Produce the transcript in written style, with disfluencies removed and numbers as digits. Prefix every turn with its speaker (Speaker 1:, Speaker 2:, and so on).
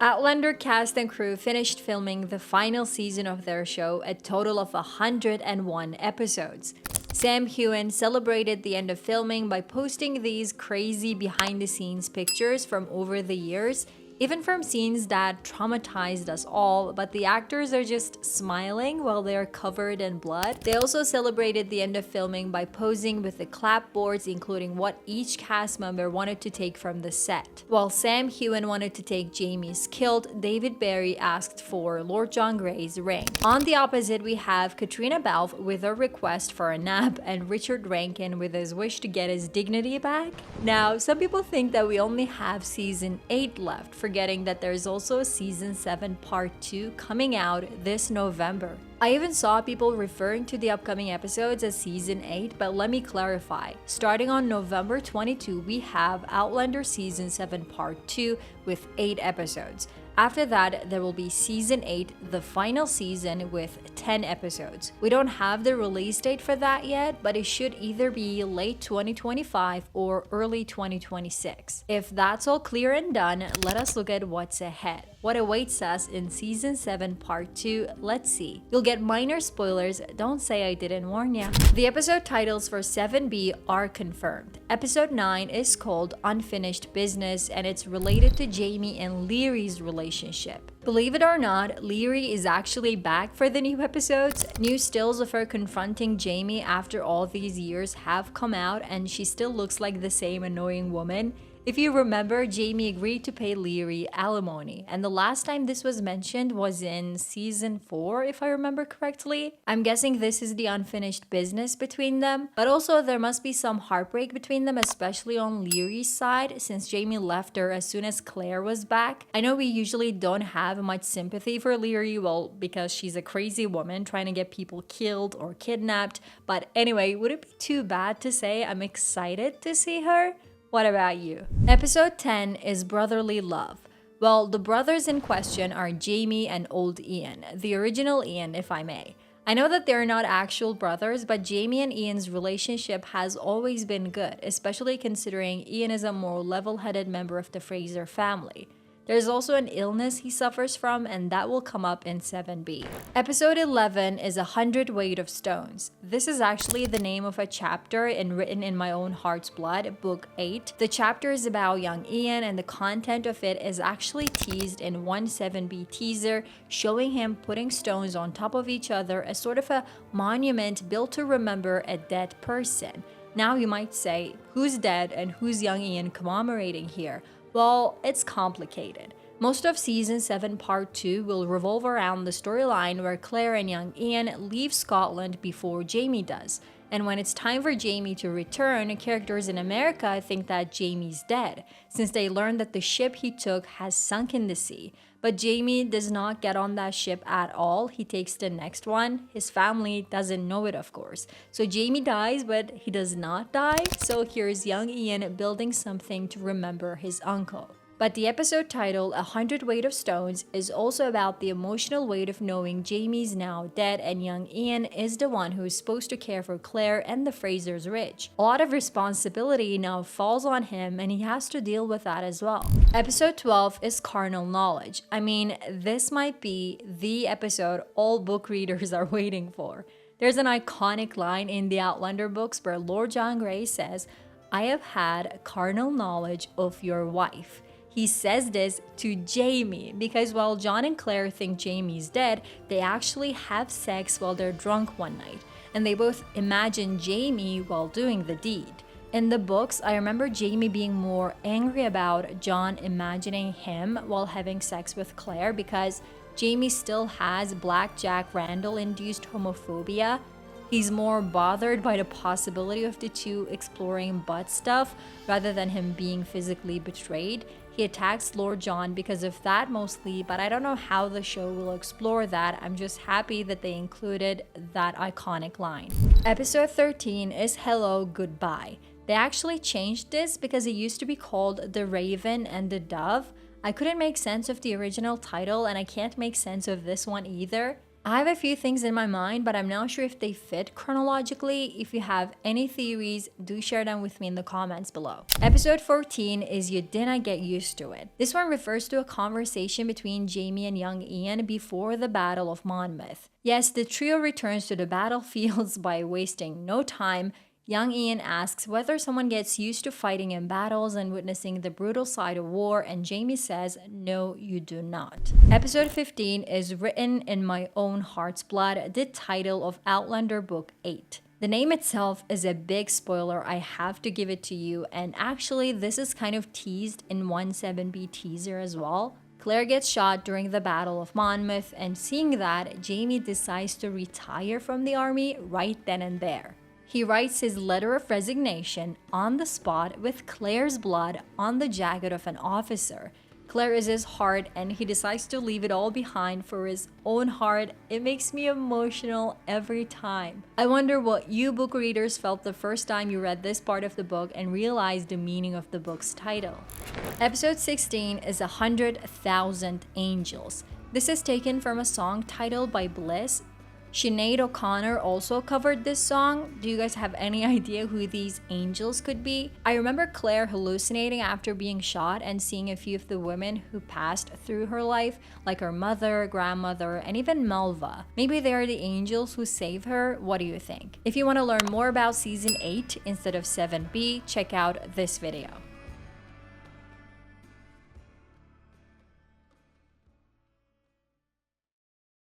Speaker 1: Outlander cast and crew finished filming the final season of their show, a total of 101 episodes. Sam Heughan celebrated the end of filming by posting these crazy behind-the-scenes pictures from over the years, even from scenes that traumatized us all, but the actors are just smiling while they're covered in blood. They also celebrated the end of filming by posing with the clapboards, including what each cast member wanted to take from the set. While Sam Heughan wanted to take Jamie's kilt, David Barry asked for Lord John Grey's ring. On the opposite, we have Katrina Balfe with her request for a nap and Richard Rankin with his wish to get his dignity back. Now, some people think that we only have season 8 left, forgetting that there's also a season 7 part 2 coming out this November. I even saw people referring to the upcoming episodes as season 8, but let me clarify. Starting on November 22, we have Outlander season 7 part 2 with 8 episodes. After that, there will be season 8, the final season with 10 episodes. We don't have the release date for that yet, but it should either be late 2025 or early 2026. If that's all clear and done, let us look at what's ahead. What awaits us in season 7 part 2, let's see. You'll get minor spoilers, don't say I didn't warn ya. The episode titles for 7B are confirmed. Episode 9 is called Unfinished Business, and it's related to Jamie and Leary's relationship. Believe it or not, Leary is actually back for the new episodes. New stills of her confronting Jamie after all these years have come out, and she still looks like the same annoying woman. If you remember, Jamie agreed to pay Leary alimony, and the last time this was mentioned was in season 4, if I remember correctly. I'm guessing this is the unfinished business between them, but also there must be some heartbreak between them, especially on Leary's side, since Jamie left her as soon as Claire was back. I know we usually don't have much sympathy for Leary, well, because she's a crazy woman trying to get people killed or kidnapped, but anyway, would it be too bad to say I'm excited to see her? What about you? Episode 10 is Brotherly Love. Well, the brothers in question are Jamie and Old Ian, the original Ian, if I may. I know that they're not actual brothers, but Jamie and Ian's relationship has always been good, especially considering Ian is a more level-headed member of the Fraser family. There's also an illness he suffers from, and that will come up in 7B. Episode 11 is 100 Weight of Stones. This is actually the name of a chapter in Written in My Own Heart's Blood, Book 8. The chapter is about young Ian, and the content of it is actually teased in one 7B teaser, showing him putting stones on top of each other as sort of a monument built to remember a dead person. Now you might say, who's dead and who's young Ian commemorating here? Well, it's complicated. Most of season 7 part 2 will revolve around the storyline where Claire and young Ian leave Scotland before Jamie does. And when it's time for Jamie to return, characters in America think that Jamie's dead, since they learn that the ship he took has sunk in the sea. But Jamie does not get on that ship at all. He takes the next one. His family doesn't know it, of course. So Jamie dies, but he does not die. So here's young Ian building something to remember his uncle. But the episode title, 100 Weight of Stones, is also about the emotional weight of knowing Jamie's now dead and young Ian is the one who is supposed to care for Claire and the Frasers Ridge. A lot of responsibility now falls on him, and he has to deal with that as well. Episode 12 is Carnal Knowledge. I mean, this might be the episode all book readers are waiting for. There's an iconic line in the Outlander books where Lord John Grey says, "I have had carnal knowledge of your wife." He says this to Jamie because while John and Claire think Jamie's dead, they actually have sex while they're drunk one night, and they both imagine Jamie while doing the deed. In the books, I remember Jamie being more angry about John imagining him while having sex with Claire because Jamie still has Black Jack Randall-induced homophobia. He's more bothered by the possibility of the two exploring butt stuff rather than him being physically betrayed. He attacks Lord John because of that mostly, but I don't know how the show will explore that. I'm just happy that they included that iconic line. Episode 13 is Hello, Goodbye. They actually changed this because it used to be called The Raven and the Dove. I couldn't make sense of the original title, and I can't make sense of this one either. I have a few things in my mind, but I'm not sure if they fit chronologically. If you have any theories, do share them with me in the comments below. Episode 14 is You Didn't Get Used to It. This one refers to a conversation between Jamie and young Ian before the Battle of Monmouth. Yes, the trio returns to the battlefields by wasting no time. Young Ian asks whether someone gets used to fighting in battles and witnessing the brutal side of war, and Jamie says, no, you do not. Episode 15 is Written in My Own Heart's Blood, the title of Outlander Book 8. The name itself is a big spoiler, I have to give it to you, and actually this is kind of teased in 17B teaser as well. Claire gets shot during the Battle of Monmouth, and seeing that, Jamie decides to retire from the army right then and there. He writes his letter of resignation on the spot with Claire's blood on the jacket of an officer. Claire is his heart and he decides to leave it all behind for his own heart. It makes me emotional every time. I wonder what you book readers felt the first time you read this part of the book and realized the meaning of the book's title. Episode 16 is 100,000 Angels. This is taken from a song titled by Bliss. Sinead O'Connor also covered this song. Do you guys have any idea who these angels could be? I remember Claire hallucinating after being shot and seeing a few of the women who passed through her life, like her mother, grandmother, and even Melva. Maybe they are the angels who save her. What do you think? If you want to learn more about season 8 instead of 7B, check out this video.